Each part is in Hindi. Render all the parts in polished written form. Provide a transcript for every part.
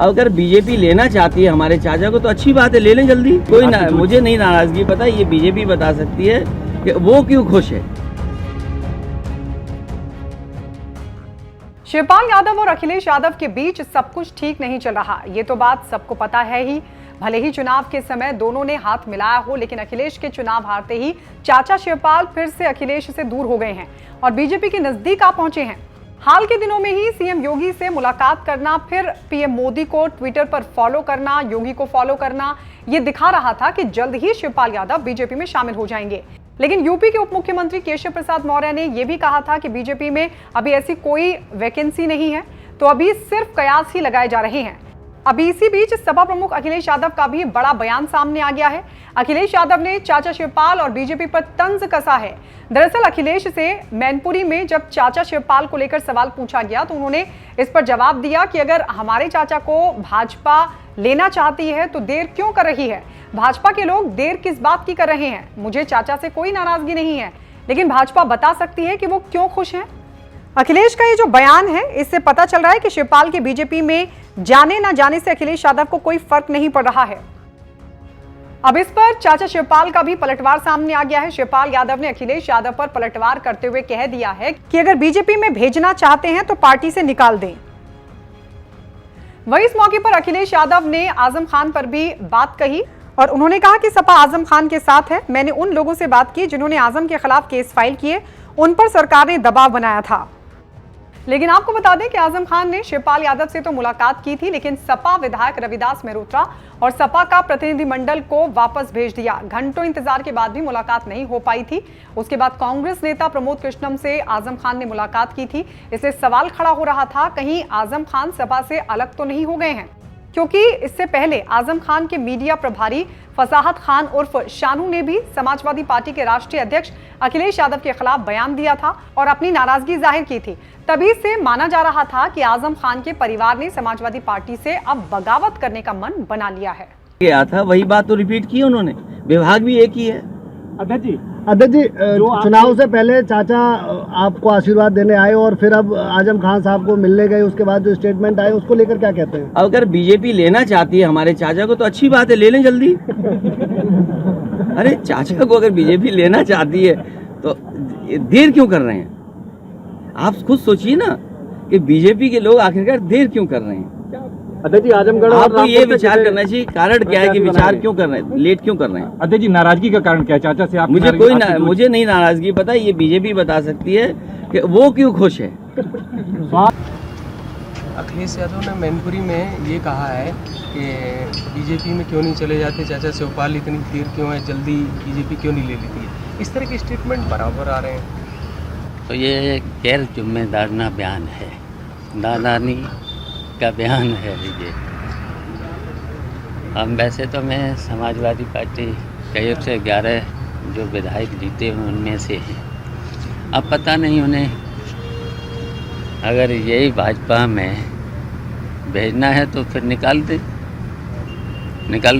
अगर बीजेपी लेना चाहती है हमारे चाचा को तो अच्छी बात है, ले लें जल्दी, कोई ना, मुझे नहीं नाराजगी पता, ये बीजेपी बता सकती है कि वो क्यों खुश है। शिवपाल यादव और अखिलेश यादव के बीच सब कुछ ठीक नहीं चल रहा, ये तो बात सबको पता है ही। भले ही चुनाव के समय दोनों ने हाथ मिलाया हो, लेकिन अखिलेश के चुनाव हारते ही चाचा शिवपाल फिर से अखिलेश से दूर हो गए हैं और बीजेपी के नजदीक आ पहुंचे हैं। हाल के दिनों में ही सीएम योगी से मुलाकात करना, फिर पीएम मोदी को ट्विटर पर फॉलो करना, योगी को फॉलो करना, ये दिखा रहा था कि जल्द ही शिवपाल यादव बीजेपी में शामिल हो जाएंगे। लेकिन यूपी के उप मुख्यमंत्री केशव प्रसाद मौर्य ने यह भी कहा था कि बीजेपी में अभी ऐसी कोई वैकेंसी नहीं है, तो अभी सिर्फ कयास ही लगाए जा रहे हैं। अभी इसी बीच सपा प्रमुख अखिलेश यादव का भी बड़ा बयान सामने आ गया है। अखिलेश यादव ने चाचा शिवपाल और बीजेपी पर तंज कसा है। दरअसल अखिलेश से मैनपुरी में जब चाचा शिवपाल को लेकर सवाल पूछा गया तो उन्होंने इस पर जवाब दिया कि अगर हमारे चाचा को भाजपा लेना चाहती है तो देर क्यों कर रही है, भाजपा के लोग देर किस बात की कर रहे हैं। मुझे चाचा से कोई नाराजगी नहीं है, लेकिन भाजपा बता सकती है कि वो क्यों खुश हैं। अखिलेश का ये जो बयान है, इससे पता चल रहा है कि शिवपाल के बीजेपी में जाने ना जाने से अखिलेश यादव को कोई फर्क नहीं पड़ रहा है। अब इस पर चाचा शिवपाल का भी पलटवार सामने आ गया है। शिवपाल यादव ने अखिलेश यादव पर पलटवार करते हुए कह दिया है कि अगर बीजेपी में भेजना चाहते हैं तो पार्टी से निकाल दें। वहीं इस मौके पर अखिलेश यादव ने आजम खान पर भी बात कही और उन्होंने कहा कि सपा आजम खान के साथ है। मैंने उन लोगों से बात की जिन्होंने आजम के खिलाफ केस फाइल किए, उन पर सरकार ने दबाव बनाया था। लेकिन आपको बता दें कि आजम खान ने शिवपाल यादव से तो मुलाकात की थी, लेकिन सपा विधायक रविदास मेहरोत्रा और सपा का प्रतिनिधिमंडल को वापस भेज दिया। घंटों इंतजार के बाद भी मुलाकात नहीं हो पाई थी। उसके बाद कांग्रेस नेता प्रमोद कृष्णम से आजम खान ने मुलाकात की थी। इससे सवाल खड़ा हो रहा था, कहीं आजम खान सपा से अलग तो नहीं हो गए हैं, क्योंकि इससे पहले आजम खान के मीडिया प्रभारी फसाहत खान उर्फ शानू ने भी समाजवादी पार्टी के राष्ट्रीय अध्यक्ष अखिलेश यादव के खिलाफ बयान दिया था और अपनी नाराजगी जाहिर की थी। तभी से माना जा रहा था कि आजम खान के परिवार ने समाजवादी पार्टी से अब बगावत करने का मन बना लिया है। गया था वही बात तो रिपीट की उन्होंने, विभाग भी एक ही है। अध्यक्ष जी, चुनाव से पहले चाचा आपको आशीर्वाद देने आए और फिर अब आजम खान साहब को मिलने गए, उसके बाद जो स्टेटमेंट आए उसको लेकर क्या कहते हैं? अगर बीजेपी लेना चाहती है हमारे चाचा को तो अच्छी बात है, ले लें जल्दी। अरे चाचा को अगर बीजेपी लेना चाहती है तो देर क्यों कर रहे हैं? आप खुद सोचिए ना कि बीजेपी के लोग आखिरकार देर क्यों कर रहे हैं। अध्यक्ष जी, आजमगढ़ आपको ये विचार करना चाहिए कारण क्या है कि विचार क्यों कर रहे हैं, लेट क्यों कर रहे हैं। अध्यक्ष जी, नाराजगी का कारण क्या है चाचा से? आप मुझे नहीं नाराजगी पता, ये बीजेपी बता सकती है कि वो क्यों खुश है। अखिलेश यादव ने मैनपुरी में ये कहा है कि बीजेपी में क्यों नहीं चले जाते चाचा शिवपाल, इतनी देर क्यों है, जल्दी बीजेपी क्यों नहीं ले लेती है। इस तरह के स्टेटमेंट बराबर आ रहे हैं। तो ये गैर जिम्मेदाराना बयान है, नादानी का बयान है ये। हम वैसे तो मैं समाजवादी पार्टी के 111 जो विधायक जीते हैं उनमें से हैं। अब पता नहीं उन्हें अगर यही भाजपा में भेजना है तो फिर निकाल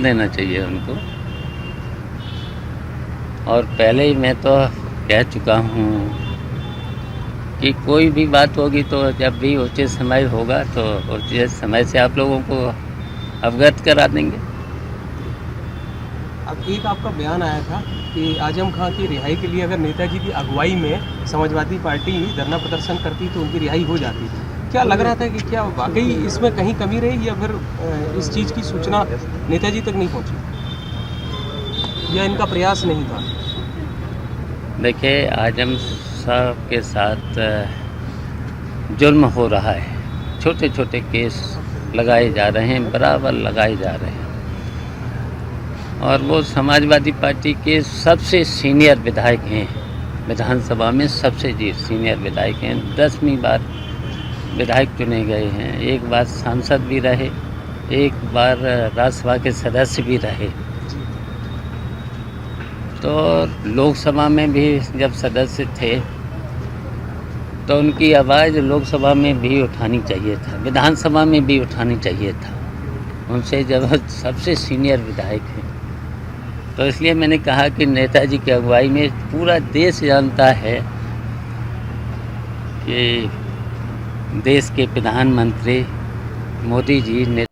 देना चाहिए उनको। और पहले ही मैं तो कह चुका हूँ कि कोई भी बात होगी तो जब भी उचित समय होगा तो उचित समय से आप लोगों को अवगत करा देंगे। अब एक आपका बयान आया था कि आजम खान की रिहाई के लिए अगर नेताजी की अगुवाई में समाजवादी पार्टी धरना प्रदर्शन करती तो उनकी रिहाई हो जाती। क्या लग रहा था कि क्या वाकई इसमें कहीं कमी रही या फिर इस चीज़ की सूचना नेताजी तक नहीं पहुंची या इनका प्रयास नहीं था? देखिए, आजम साहब के साथ जुल्म हो रहा है, छोटे छोटे केस लगाए जा रहे हैं, बराबर लगाए जा रहे हैं। और वो समाजवादी पार्टी के सबसे सीनियर विधायक हैं, विधानसभा में सबसे सीनियर विधायक हैं। 10वीं बार विधायक चुने गए हैं, एक बार सांसद भी रहे, एक बार राज्यसभा के सदस्य भी रहे। तो लोकसभा में भी जब सदस्य थे तो उनकी आवाज़ लोकसभा में भी उठानी चाहिए था, विधानसभा में भी उठानी चाहिए था। उनसे जब सबसे सीनियर विधायक हैं, तो इसलिए मैंने कहा कि नेताजी की अगुवाई में पूरा देश जानता है कि देश के प्रधानमंत्री मोदी जी ने